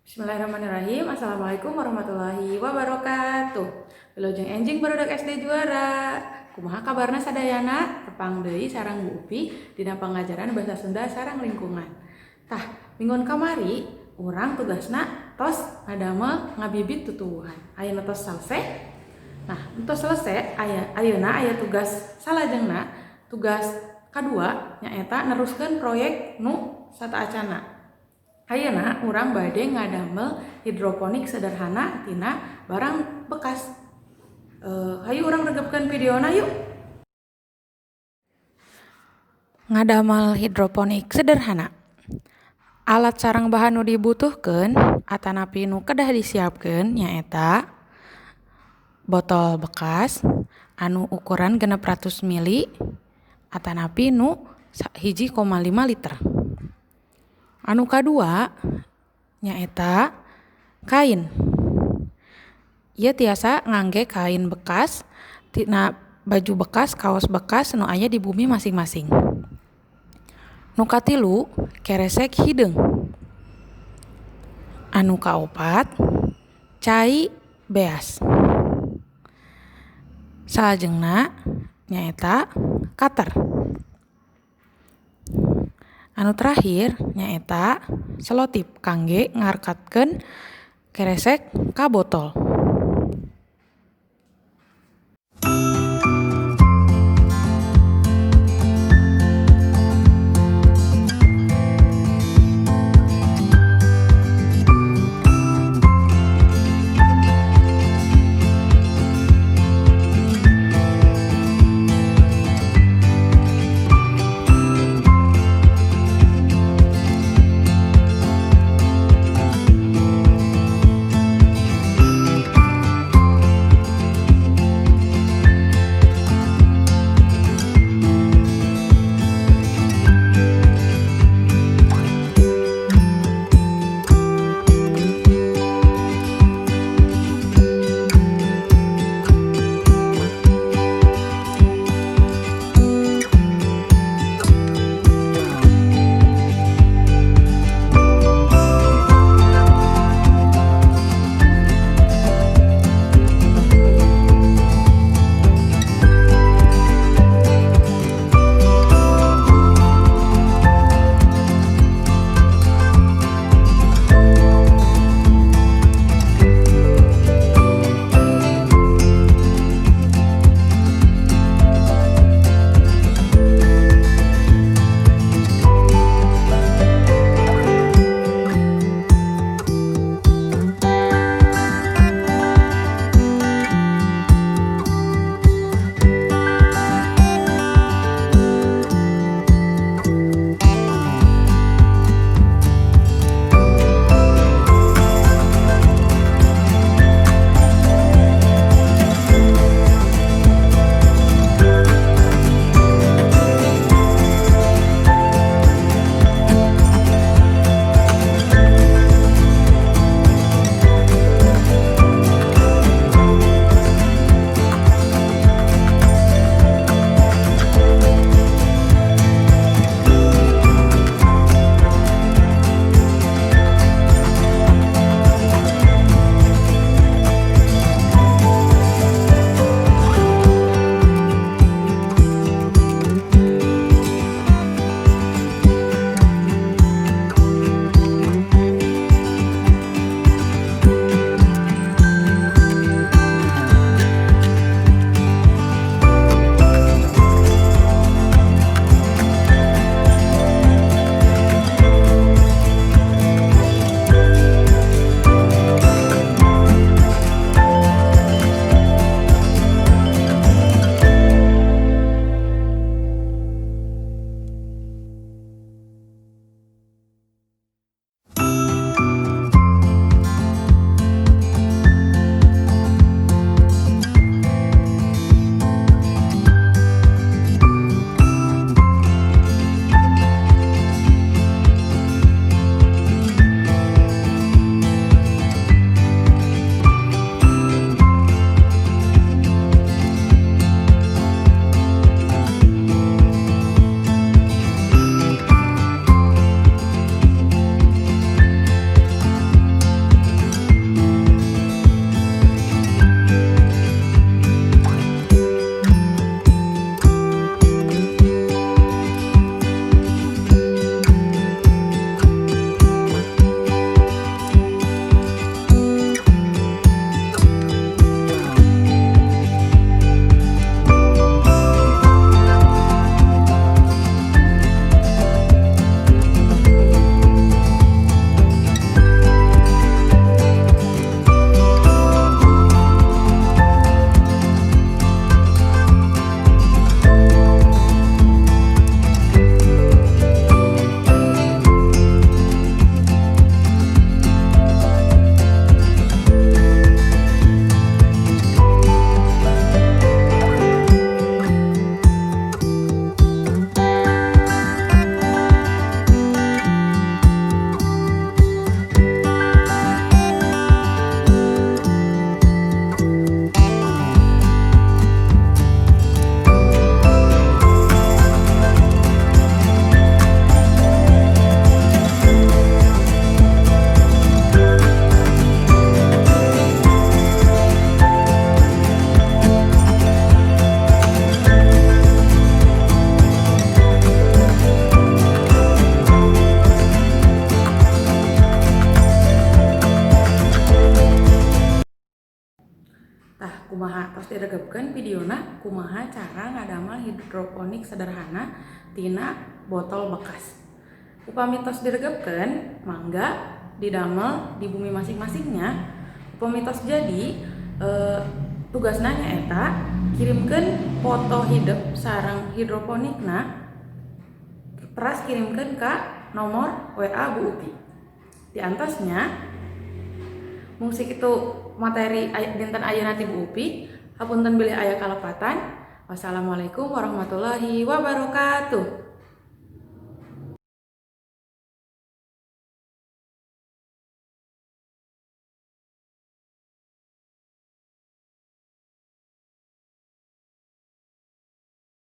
Bismillahirrahmanirrahim. Assalamualaikum warahmatullahi wabarakatuh. Wilujeng enjing barudak SD juara. Kumaha kabarna sadayana? Tepang deui sareng Bu Upi dina pangajaran Basa Sunda sareng lingkungan. Tah, minggon kamari urang tugasna tos ngadamel ngabibit tutuwuhan. Ayeuna tos salse. Nah, tos selesai ayeuna aya tugas salajengna. Tugas kadua nyaeta neruskeun proyek nu sataacana. Ayeuna urang bade ngadamel hidroponik sederhana tina barang bekas. Hayu urang regepkeun videona yuk. Ngadamel hidroponik sederhana. Alat sareng bahan nu dibutuhkeun atanapi nu kedah disiapkeun nyaeta botol bekas anu ukuran 600 ml atanapi nu 1,5 liter. Anu kadua nyaeta kain. Ieu tiasa ngangge kain bekas tina baju bekas, kaos bekas nu aya di bumi masing-masing. Nu katilu keresek hideung. Anu kaopat cai beas. Salajengna nyaeta cutter. Anu terakhir nyaeta selotip kangge ngarkatkeun keresek ka botol. Kumaha tos diregepkeun videona kumaha cara ngadamel hidroponik sederhana tina botol bekas. Upami tos diregepkeun, mangga didamel di bumi masing-masingnya. Upami tos jadi, tugasna nyaeta kirimkeun foto hidup sareng hidroponikna, teras kirimkeun ka nomor WA Bu Upi. Di antosnya mungsik itu materi dinten ayeuna ti Bu Upi, hapunten bilih aya kalepatan. Wassalamualaikum warahmatullahi wabarakatuh.